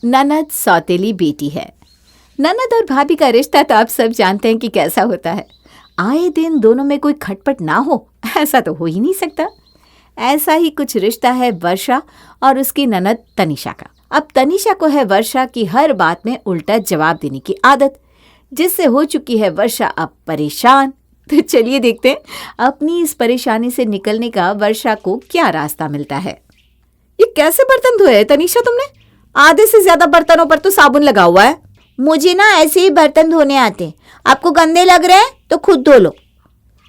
ननद सौतेली बेटी है। ननद और भाभी का रिश्ता तो आप सब जानते हैं कि कैसा होता है। आए दिन दोनों में कोई खटपट ना हो, ऐसा तो हो ही नहीं सकता। ऐसा ही कुछ रिश्ता है वर्षा और उसकी ननद तनिषा का। अब तनिषा को है वर्षा की हर बात में उल्टा जवाब देने की आदत, जिससे हो चुकी है वर्षा अब परेशान। तो चलिए देखते हैं अपनी इस परेशानी से निकलने का वर्षा को क्या रास्ता मिलता है। ये कैसे बर्तन धोए तनिषा तुमने? आधे से ज्यादा बर्तनों पर तो साबुन लगा हुआ है। मुझे ना ऐसे ही बर्तन धोने आते हैं, आपको गंदे लग रहे हैं तो खुद धो लो।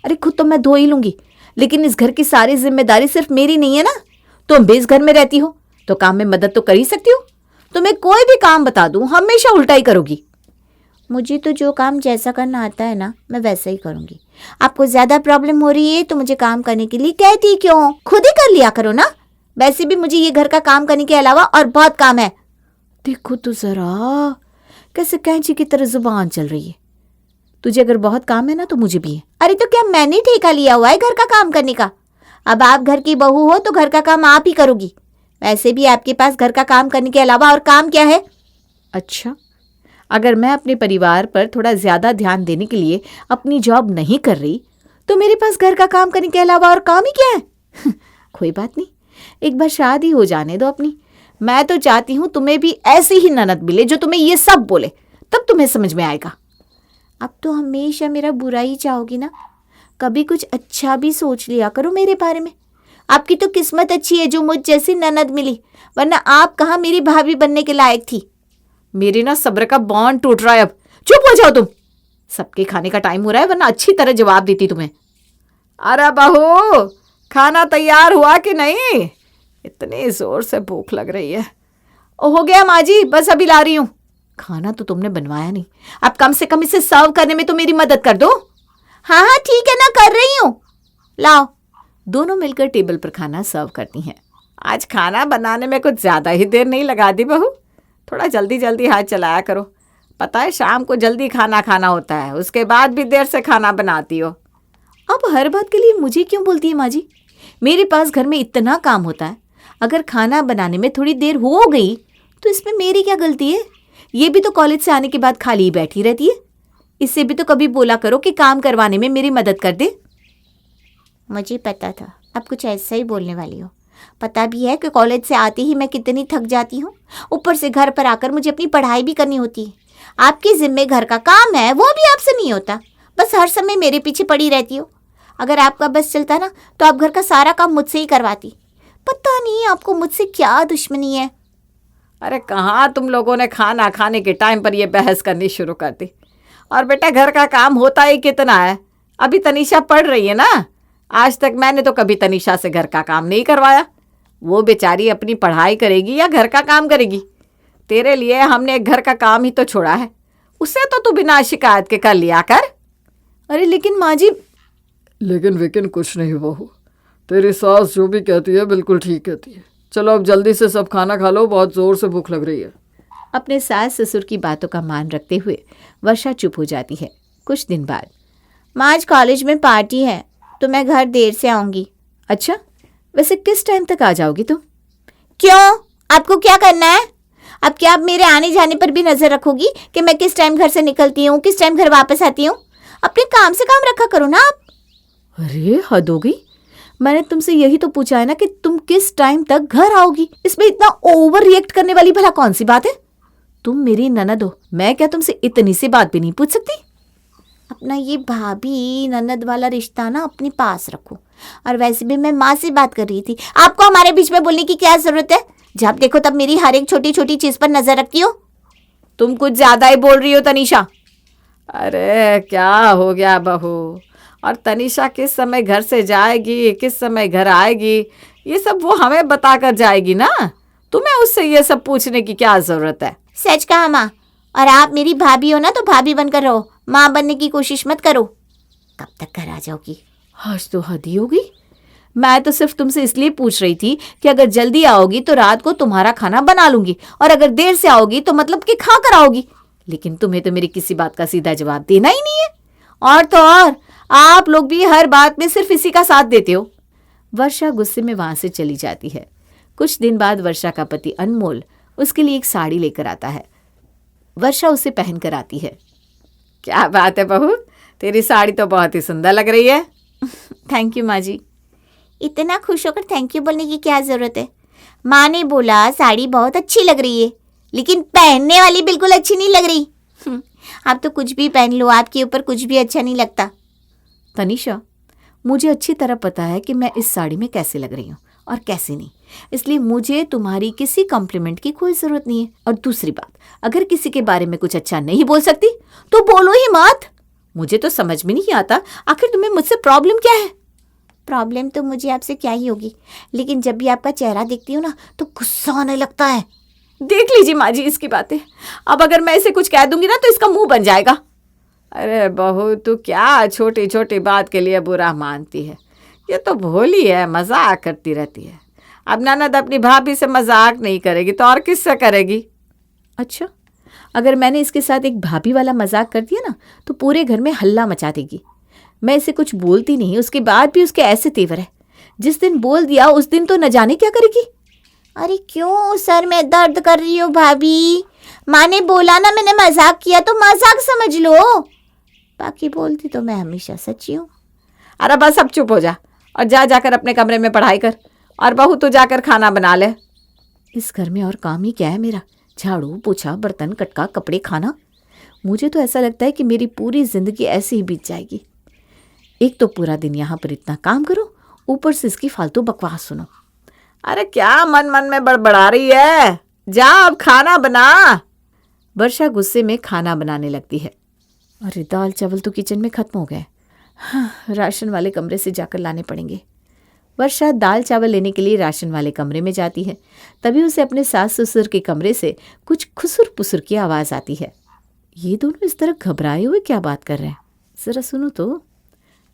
अरे खुद तो मैं धो ही लूंगी, लेकिन इस घर की सारी जिम्मेदारी सिर्फ मेरी नहीं है ना। तुम भी इस घर में रहती हो तो काम में मदद तो कर ही सकती हो। तुम्हें कोई भी काम बता दूं हमेशा उल्टा ही करोगी। मुझे तो जो काम जैसा करना आता है ना, मैं वैसा ही करूंगी। आपको ज्यादा प्रॉब्लम हो रही है तो मुझे काम करने के लिए कहती क्यों? खुद ही कर लिया करो ना। वैसे भी मुझे ये घर का काम करने के अलावा और बहुत काम है। देखो तो जरा कैसे कैंची की तरह जुबान चल रही है। तुझे अगर बहुत काम है ना तो मुझे भी है। अरे तो क्या मैंने ठेका लिया हुआ है घर का काम करने का? अब आप घर की बहू हो तो घर का काम आप ही करोगी। वैसे भी आपके पास घर का काम करने के अलावा और काम क्या है? अच्छा, अगर मैं अपने परिवार पर थोड़ा ज्यादा ध्यान देने के लिए अपनी जॉब नहीं कर रही तो मेरे पास घर का काम करने के अलावा और काम ही क्या है? कोई बात नहीं, एक बार शादी हो जाने दो अपनी। मैं तो चाहती हूँ तुम्हें भी ऐसी ही ननद मिले जो तुम्हें ये सब बोले, तब तुम्हें समझ में आएगा। अब तो हमेशा मेरा बुरा ही चाहोगी ना। कभी कुछ अच्छा भी सोच लिया करो मेरे बारे में। आपकी तो किस्मत अच्छी है जो मुझ जैसी ननद मिली, वरना आप कहाँ मेरी भाभी बनने के लायक थी। मेरी ना सब्र का बॉन्ड टूट रहा है। अब चुप हो जाओ तुम। सबके खाने का टाइम हो रहा है, वरना अच्छी तरह जवाब देती तुम्हें। अरे बहू, खाना तैयार हुआ कि नहीं? इतनी जोर से भूख लग रही है। हो गया माँ जी, बस अभी ला रही हूँ। खाना तो तुमने बनवाया नहीं, अब कम से कम इसे सर्व करने में तो मेरी मदद कर दो। हाँ हाँ ठीक है ना, कर रही हूँ। लाओ। दोनों मिलकर टेबल पर खाना सर्व करती हैं। आज खाना बनाने में कुछ ज्यादा ही देर नहीं लगा दी बहू। थोड़ा जल्दी जल्दी हाथ चलाया करो। पता है शाम को जल्दी खाना खाना होता है, उसके बाद भी देर से खाना बनाती हो। अब हर बात के लिए मुझे क्यों बोलती है माँ जी? मेरे पास घर में इतना काम होता है, अगर खाना बनाने में थोड़ी देर हो गई तो इसमें मेरी क्या गलती है? ये भी तो कॉलेज से आने के बाद खाली ही बैठी रहती है। इससे भी तो कभी बोला करो कि काम करवाने में मेरी मदद कर दे। मुझे पता था आप कुछ ऐसा ही बोलने वाली हो। पता भी है कि कॉलेज से आते ही मैं कितनी थक जाती हूँ। ऊपर से घर पर आकर मुझे अपनी पढ़ाई भी करनी होती है। आपके जिम्मे घर का काम है, वो भी आपसे नहीं होता। बस हर समय मेरे पीछे पड़ी रहती हो। अगर आपका बस चलता ना तो आप घर का सारा काम मुझसे ही करवाती। पता नहीं आपको मुझसे क्या दुश्मनी है। अरे कहाँ तुम लोगों ने खाना खाने के टाइम पर ये बहस करनी शुरू कर दी। और बेटा घर का काम होता ही कितना है। अभी तनिषा पढ़ रही है ना। आज तक मैंने तो कभी तनिषा से घर का काम नहीं करवाया। वो बेचारी अपनी पढ़ाई करेगी या घर का काम करेगी। तेरे लिए हमने एक घर का काम ही तो छोड़ा है, उसे तो तू बिना शिकायत के कर लिया कर। अरे लेकिन माँ जी। लेकिन कुछ नहीं बहू, तेरी सास जो भी कहती है बिल्कुल ठीक कहती है। चलो अब जल्दी से सब खाना खा लो, बहुत जोर से भूख लग रही है। अपने सास ससुर की बातों का मान रखते हुए वर्षा चुप हो जाती है। कुछ दिन बाद, माँ आज कॉलेज में पार्टी है तो मैं घर देर से आऊँगी। अच्छा, वैसे किस टाइम तक आ जाओगी तुम? क्यों, आपको क्या करना है? अब क्या आप मेरे आने जाने पर भी नजर रखोगी कि मैं किस टाइम घर से निकलती हूँ, किस टाइम घर वापस आती हूँ? अपने काम से काम रखा करो ना आप। अरे हद हो गई। मैंने तुमसे यही तो पूछा है ना कि तुम किस टाइम तक घर आओगी। इसमें इतना ओवर रिएक्ट करने वाली भला कौन सी बात है? तुम मेरी ननद हो, मैं क्या तुमसे इतनी सी बात भी नहीं पूछ सकती? अपना ये भाभी ननद वाला रिश्ता ना अपने पास रखो। और वैसे भी मैं माँ से बात कर रही थी, आपको हमारे बीच में बोलने की क्या जरूरत है? जब देखो तब मेरी हर एक छोटी छोटी चीज पर नजर रखती हो। तुम कुछ ज्यादा ही बोल रही हो तनिषा। अरे क्या हो गया बहू? और तनिषा किस समय घर से जाएगी, किस समय घर आएगी, ये सब वो हमें बता कर जाएगी ना। तुम्हें उससे ये सब पूछने की क्या जरूरत है? सच कहा माँ। और आप मेरी भाभी हो ना तो भाभी बनकर रहो, माँ बनने की कोशिश मत करो। कब तक घर आ जाओगी? आज तो हद ही होगी। मैं तो सिर्फ तुमसे इसलिए पूछ रही थी कि अगर जल्दी आओगी तो रात को तुम्हारा खाना बना लूंगी, और अगर देर से आओगी तो मतलब कि खा कर आओगी। लेकिन तुम्हें तो मेरी किसी बात का सीधा जवाब देना ही नहीं है। और तो और आप लोग भी हर बात में सिर्फ इसी का साथ देते हो। वर्षा गुस्से में वहां से चली जाती है। कुछ दिन बाद वर्षा का पति अनमोल उसके लिए एक साड़ी लेकर आता है। वर्षा उसे पहन कर आती है। क्या बात है बहू, तेरी साड़ी तो बहुत ही सुंदर लग रही है। थैंक यू माँ जी। इतना खुश होकर थैंक यू बोलने की क्या ज़रूरत है? माँ ने बोला साड़ी बहुत अच्छी लग रही है, लेकिन पहनने वाली बिल्कुल अच्छी नहीं लग रही। आप तो कुछ भी पहन लो, आपके ऊपर कुछ भी अच्छा नहीं लगता। तनिषा, मुझे अच्छी तरह पता है कि मैं इस साड़ी में कैसे लग रही हूँ और कैसे नहीं, इसलिए मुझे तुम्हारी किसी कॉम्प्लीमेंट की कोई ज़रूरत नहीं है। और दूसरी बात, अगर किसी के बारे में कुछ अच्छा नहीं बोल सकती तो बोलो ही मत। मुझे तो समझ में नहीं आता आखिर तुम्हें मुझसे प्रॉब्लम क्या है। प्रॉब्लम तो मुझे आपसे क्या ही होगी, लेकिन जब भी आपका चेहरा देखती हूँ ना तो गुस्सा आने लगता है। देख लीजिए माँ जी इसकी बातें, अब अगर मैं इसे कुछ कह दूंगी ना तो इसका मुंह बन जाएगा। अरे बहू, तू क्या छोटी छोटी बात के लिए बुरा मानती है? ये तो भोली है, मजाक करती रहती है। अब ननद अपनी भाभी से मजाक नहीं करेगी तो और किससे करेगी? अच्छा, अगर मैंने इसके साथ एक भाभी वाला मजाक कर दिया ना तो पूरे घर में हल्ला मचा देगी। मैं इसे कुछ बोलती नहीं, उसके बाद भी उसके ऐसे तेवर है। जिस दिन बोल दिया उस दिन तो न जाने क्या करेगी। अरे क्यों सर में दर्द कर रही हो भाभी? माँ ने बोला ना मैंने मजाक किया तो मजाक समझ लो, बाकी बोलती तो मैं हमेशा सच्ची हूँ। अरे बस अब चुप हो जा और जाकर अपने कमरे में पढ़ाई कर, और बहू तो जाकर खाना बना ले। इस घर में और काम ही क्या है मेरा? झाड़ू पोछा, बर्तन कटका, कपड़े, खाना। मुझे तो ऐसा लगता है कि मेरी पूरी जिंदगी ऐसे ही बीत जाएगी। एक तो पूरा दिन यहाँ पर इतना काम करो, ऊपर से इसकी फालतू बकवास सुनो। अरे क्या मन मन में बड़बड़ा रही है? जा अब खाना बना। वर्षा गुस्से में खाना बनाने लगती है। अरे दाल चावल तो किचन में खत्म हो गए। हाँ, राशन वाले कमरे से जाकर लाने पड़ेंगे। वर्षा दाल चावल लेने के लिए राशन वाले कमरे में जाती है। तभी उसे अपने सास ससुर के कमरे से कुछ खुसुर पुसुर की आवाज़ आती है। ये दोनों इस तरह घबराए हुए क्या बात कर रहे हैं? ज़रा सुनो तो।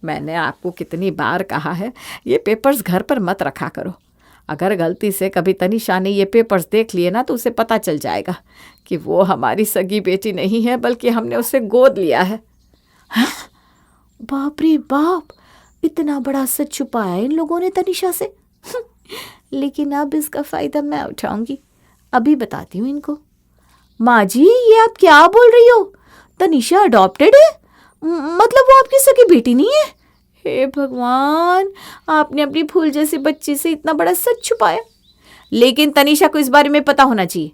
मैंने आपको कितनी बार कहा है ये पेपर्स घर पर मत रखा करो। अगर गलती से कभी तनिषा ने ये पेपर्स देख लिए ना तो उसे पता चल जाएगा कि वो हमारी सगी बेटी नहीं है, बल्कि हमने उसे गोद लिया है। बाप रे बाप, इतना बड़ा सच छुपाया इन लोगों ने तनिषा से। लेकिन अब इसका फ़ायदा मैं उठाऊंगी। अभी बताती हूँ इनको। माँ जी, ये आप क्या बोल रही हो? तनिषा अडॉप्टेड है? मतलब वो आपकी सगी बेटी नहीं है? हे भगवान, आपने अपनी फूल जैसे बच्चे से इतना बड़ा सच छुपाया। लेकिन तनिषा को इस बारे में पता होना चाहिए।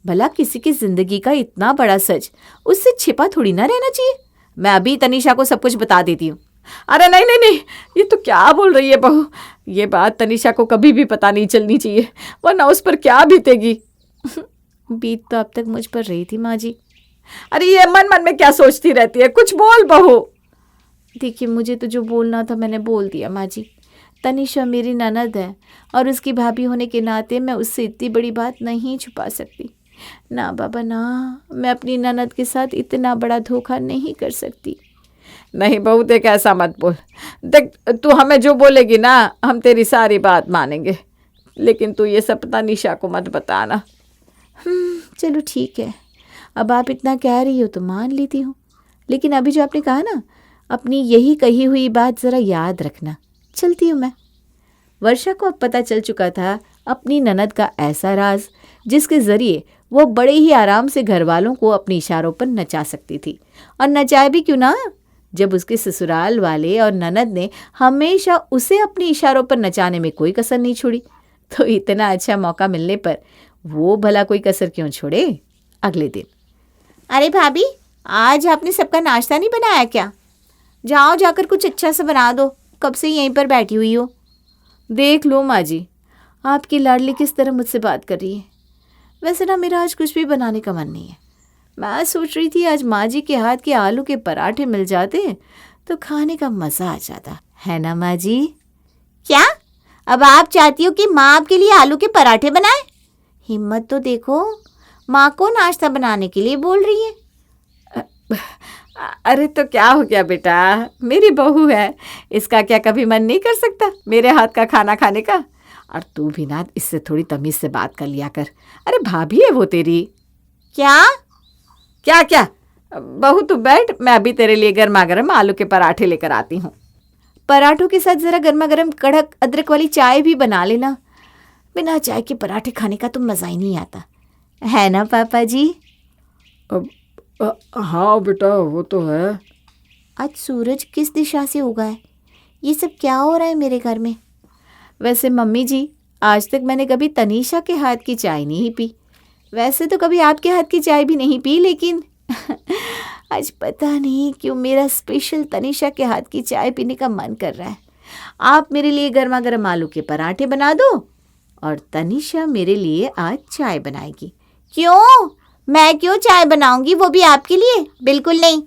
भला किसी की जिंदगी का इतना बड़ा सच उससे छिपा थोड़ी ना रहना चाहिए। मैं अभी तनिषा को सब कुछ बता देती हूँ। अरे नहीं नहीं नहीं, ये तो क्या बोल रही है बहू? ये बात तनिषा को कभी भी पता नहीं चलनी चाहिए, वरना उस पर क्या बीतेगी। बीत तो अब तक मुझ पर रही थी माँ जी। अरे ये मन मन में क्या सोचती रहती है? कुछ बोल बहू। देखिए, मुझे तो जो बोलना था मैंने बोल दिया माँ जी। तनिषा मेरी ननद है और उसकी भाभी होने के नाते मैं उससे इतनी बड़ी बात नहीं छुपा सकती। ना बाबा ना, मैं अपनी ननद के साथ इतना बड़ा धोखा नहीं कर सकती। नहीं बहू, देख ऐसा मत बोल। देख, तू हमें जो बोलेगी ना हम तेरी सारी बात मानेंगे, लेकिन तू ये सब तनिषा को मत बताना। चलो ठीक है, अब आप इतना कह रही हो तो मान लेती हूँ। लेकिन अभी जो आपने कहा ना, अपनी यही कही हुई बात ज़रा याद रखना। चलती हूँ मैं। वर्षा को अब पता चल चुका था अपनी ननद का ऐसा राज जिसके ज़रिए वो बड़े ही आराम से घर वालों को अपने इशारों पर नचा सकती थी। और नचाए भी क्यों ना, जब उसके ससुराल वाले और ननद ने हमेशा उसे अपने इशारों पर नचाने में कोई कसर नहीं छोड़ी, तो इतना अच्छा मौका मिलने पर वो भला कोई कसर क्यों छोड़े। अगले दिन, अरे भाभी, आज आपने सबका नाश्ता नहीं बनाया क्या? जाओ जाकर कुछ अच्छा सा बना दो, कब से यहीं पर बैठी हुई हो। देख लो माँ जी, आपकी लाडली किस तरह मुझसे बात कर रही है। वैसे ना मेरा आज कुछ भी बनाने का मन नहीं है। मैं सोच रही थी आज माँ जी के हाथ के आलू के पराठे मिल जाते तो खाने का मज़ा आ जाता है ना माँ जी? क्या अब आप चाहती हो कि माँ आपके लिए आलू के पराठे बनाए? हिम्मत तो देखो, माँ को नाश्ता बनाने के लिए बोल रही है। अरे तो क्या हो गया बेटा, मेरी बहू है, इसका क्या कभी मन नहीं कर सकता मेरे हाथ का खाना खाने का? और तू भी ना इससे थोड़ी तमीज़ से बात कर लिया कर। अरे भाभी है वो तेरी। क्या क्या क्या बहू तू बैठ, मैं अभी तेरे लिए गर्मा गर्म आलू के पराठे लेकर आती हूँ। पराठों के साथ ज़रा गर्मा गर्म कड़क अदरक वाली चाय भी बना लेना। बिना चाय के पराठे खाने का तो मज़ा ही नहीं आता। है ना पापा जी? अब हाँ बेटा, वो तो है। आज सूरज किस दिशा से उगा है? ये सब क्या हो रहा है मेरे घर में? वैसे मम्मी जी, आज तक मैंने कभी तनीषा के हाथ की चाय नहीं पी। वैसे तो कभी आपके हाथ की चाय भी नहीं पी, लेकिन आज पता नहीं क्यों मेरा स्पेशल तनीषा के हाथ की चाय पीने का मन कर रहा है। आप मेरे लिए गर्मा गर्म आलू के पराठे बना दो और तनीषा मेरे लिए आज चाय बनाएगी। क्यों? मैं क्यों चाय बनाऊंगी, वो भी आपके लिए? बिल्कुल नहीं।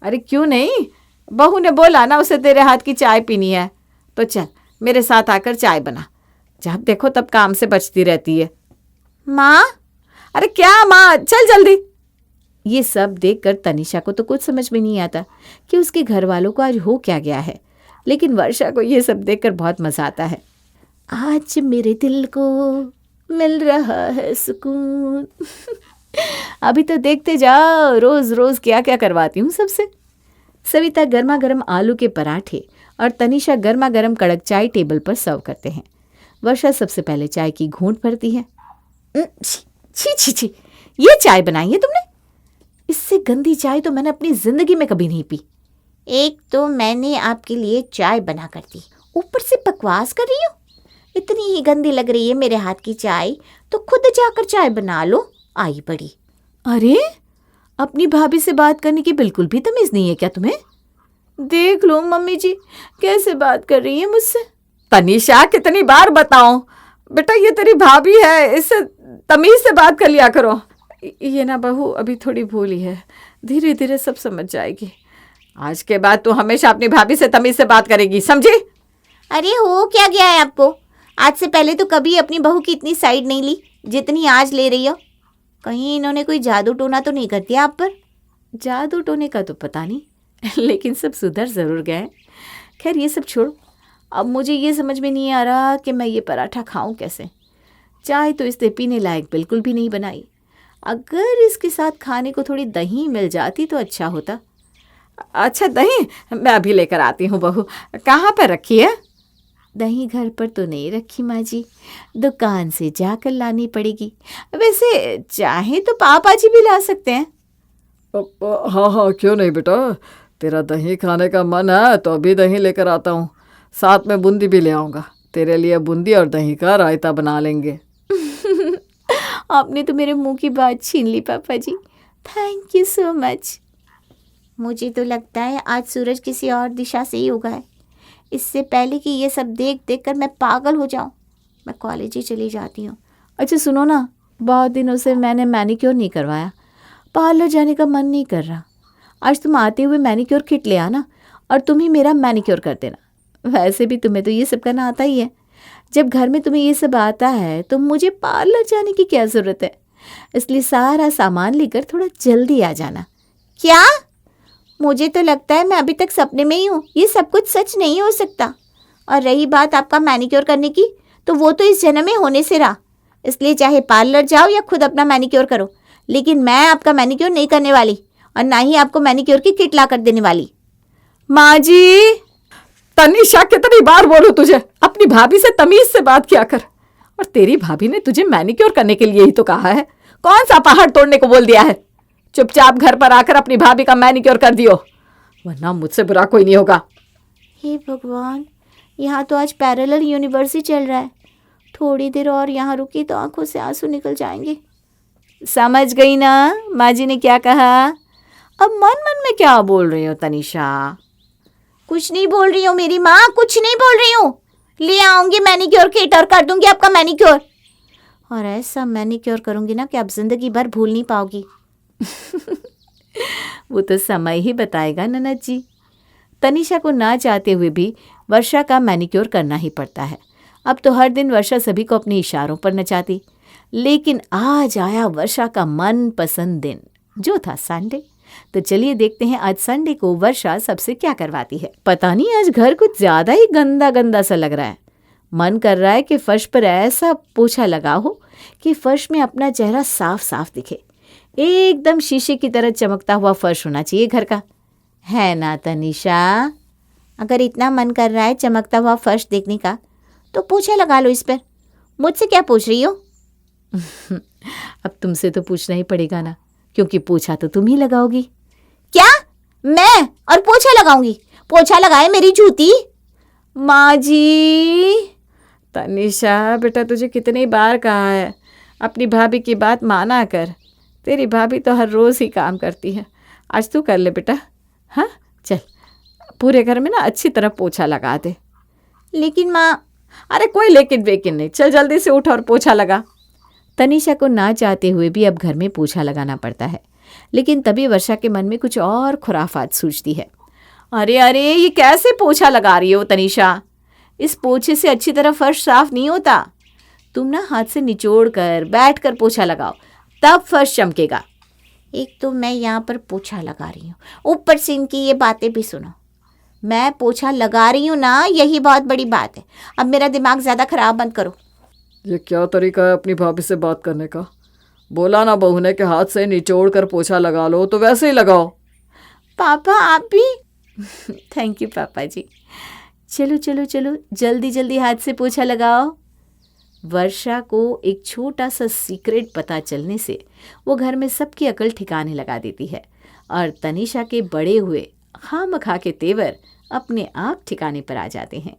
अरे क्यों नहीं, बहू ने बोला ना उसे तेरे हाथ की चाय पीनी है, तो चल मेरे साथ आकर चाय बना। जब देखो तब काम से बचती रहती है। माँ? अरे क्या माँ, चल जल्दी। ये सब देखकर तनीषा को तो कुछ समझ में नहीं आता कि उसके घर वालों को आज हो क्या गया है, लेकिन वर्षा को ये सब देखकर बहुत मजा आता है। आज मेरे दिल को मिल रहा है सुकून। अभी तो देखते जाओ रोज रोज क्या क्या करवाती हूँ सबसे। सविता गर्मा गर्म आलू के पराठे और तनीषा गर्मा गर्म कड़क चाय टेबल पर सर्व करते हैं। वर्षा सबसे पहले चाय की घूंट भरती है। छी छी छी, ये चाय बनाई है तुमने? इससे गंदी चाय तो मैंने अपनी जिंदगी में कभी नहीं पी। एक तो मैंने आपके लिए चाय बना कर दी, ऊपर से बकवास कर रही हो। इतनी ही गंदी लग रही है मेरे हाथ की चाय तो खुद जाकर चाय बना लो, आई बड़ी। अरे, अपनी भाभी से बात करने की बिल्कुल भी तमीज नहीं है क्या तुम्हें? देख लो मम्मी जी कैसे बात कर रही है मुझसे। तनीषा, कितनी बार बताऊं बेटा, ये तेरी भाभी है, इससे तमीज से बात कर लिया करो। ये ना बहू, अभी थोड़ी भूली है, धीरे धीरे सब समझ जाएगी। आज के बाद तू हमेशा अपनी भाभी से तमीज से बात करेगी, समझी? अरे हो क्या गया है आपको? आज से पहले तो कभी अपनी बहू की इतनी साइड नहीं ली जितनी आज ले रही हो। कहीं इन्होंने कोई जादू टोना तो नहीं कर दिया आप पर? जादू टोने का तो पता नहीं, लेकिन सब सुधर ज़रूर गए। खैर ये सब छोड़ो, अब मुझे ये समझ में नहीं आ रहा कि मैं ये पराठा खाऊं कैसे। चाय तो इसने पीने लायक बिल्कुल भी नहीं बनाई। अगर इसके साथ खाने को थोड़ी दही मिल जाती तो अच्छा होता। अच्छा दही मैं अभी लेकर आती हूँ बहू। कहाँ पर रखी है? दही घर पर तो नहीं रखी माँ जी, दुकान से जाकर लानी पड़ेगी। वैसे चाहे तो पापा जी भी ला सकते हैं। हाँ हाँ, क्यों नहीं बेटा, तेरा दही खाने का मन है तो अभी दही लेकर आता हूँ। साथ में बूंदी भी ले आऊँगा, तेरे लिए बूंदी और दही का रायता बना लेंगे। आपने तो मेरे मुंह की बात छीन ली पापा जी, थैंक यू सो मच। मुझे तो लगता है आज सूरज किसी और दिशा से ही उगा है। इससे पहले कि ये सब देख देख कर मैं पागल हो जाऊं, मैं कॉलेज ही चली जाती हूँ। अच्छा सुनो ना, बहुत दिनों से मैंने मैनिक्योर नहीं करवाया, पार्लर जाने का मन नहीं कर रहा। आज तुम आते हुए मैनिक्योर किट ले आना और तुम ही मेरा मैनिक्योर कर देना। वैसे भी तुम्हें तो ये सब करना आता ही है। जब घर में तुम्हें ये सब आता है तो मुझे पार्लर जाने की क्या ज़रूरत है। इसलिए सारा सामान लेकर थोड़ा जल्दी आ जाना। क्या? मुझे तो लगता है मैं अभी तक सपने में ही हूँ, ये सब कुछ सच नहीं हो सकता। और रही बात आपका मैनिक्योर करने की, तो वो तो इस जन्म में होने से रहा। इसलिए चाहे पार्लर जाओ या खुद अपना मैनिक्योर करो, लेकिन मैं आपका मैनिक्योर नहीं करने वाली और ना ही आपको मैनिक्योर की किट ला कर देने वाली। माँ जी, तनीषा कितनी बार बोलूं तुझे, अपनी भाभी से तमीज से बात किया कर। और तेरी भाभी ने तुझे मैनिक्योर करने के लिए ही तो कहा है, कौन सा पहाड़ तोड़ने को बोल दिया है। चुपचाप घर पर आकर अपनी भाभी का मैनिक्योर कर दियो, वरना मुझसे बुरा कोई नहीं होगा। हे भगवान, यहाँ तो आज पैरेलल यूनिवर्स ही चल रहा है। थोड़ी देर और यहाँ रुकी तो आंखों से आंसू निकल जाएंगे। समझ गई ना माँ जी ने क्या कहा? अब मन मन में क्या बोल रही हो तनीषा? कुछ नहीं बोल रही हूँ मेरी माँ, कुछ नहीं बोल रही हूँ। ले आऊंगी मैनिक्योर किट और कर दूंगी आपका मैनिक्योर। और ऐसा मैनिक्योर करूंगी ना कि आप जिंदगी भर भूल नहीं पाओगी। वो तो समय ही बताएगा ननद जी। तनीषा को ना चाहते हुए भी वर्षा का मैनिक्योर करना ही पड़ता है। अब तो हर दिन वर्षा सभी को अपने इशारों पर नचाती, लेकिन आज आया वर्षा का मनपसंद दिन, जो था संडे। तो चलिए देखते हैं आज संडे को वर्षा सबसे क्या करवाती है। पता नहीं आज घर कुछ ज़्यादा ही गंदा गंदा सा लग रहा है। मन कर रहा है कि फर्श पर ऐसा पोछा लगा हो कि फर्श में अपना चेहरा साफ साफ दिखे। एकदम शीशे की तरह चमकता हुआ फर्श होना चाहिए घर का, है ना तनीषा? अगर इतना मन कर रहा है चमकता हुआ फर्श देखने का तो पोछा लगा लो इस पर। मुझसे क्या पूछ रही हो? अब तुमसे तो पूछना ही पड़ेगा ना, क्योंकि पोछा तो तुम ही लगाओगी। क्या? मैं? और पोछा लगाऊंगी? पोछा लगाए मेरी जूती। माँ जी। तनिषा बेटा, तुझे कितनी बार कहा है अपनी भाभी की बात माना कर। तेरी भाभी तो हर रोज़ ही काम करती है, आज तू कर ले बेटा। हाँ चल, पूरे घर में ना अच्छी तरह पोछा लगा दे। लेकिन माँ। अरे कोई लेकिन वेकिन नहीं, चल जल्दी से उठ और पोछा लगा। तनिषा को ना चाहते हुए भी अब घर में पोछा लगाना पड़ता है, लेकिन तभी वर्षा के मन में कुछ और खुराफात सूझती है। अरे अरे, ये कैसे पोछा लगा रही हो तनिषा? इस पोछे से अच्छी तरह फर्श साफ नहीं होता। तुम ना हाथ से निचोड़ कर बैठ कर पोछा लगाओ, तब फर्श चमकेगा। एक तो मैं यहाँ पर पोछा लगा रही हूँ, ऊपर से इनकी ये बातें भी सुनो। मैं पोछा लगा रही हूँ ना, यही बहुत बड़ी बात है। अब मेरा दिमाग ज़्यादा खराब मत करो। ये क्या तरीका है अपनी भाभी से बात करने का? बोला ना बहू ने कि हाथ से निचोड़ कर पोछा लगा लो, तो वैसे ही लगाओ। पापा आप भी। थैंक यू पापा जी। चलो चलो चलो, जल्दी जल्दी हाथ से पोछा लगाओ। वर्षा को एक छोटा सा सीक्रेट पता चलने से वो घर में सबकी अकल ठिकाने लगा देती है और तनिषा के बड़े हुए खामखा के तेवर अपने आप ठिकाने पर आ जाते हैं।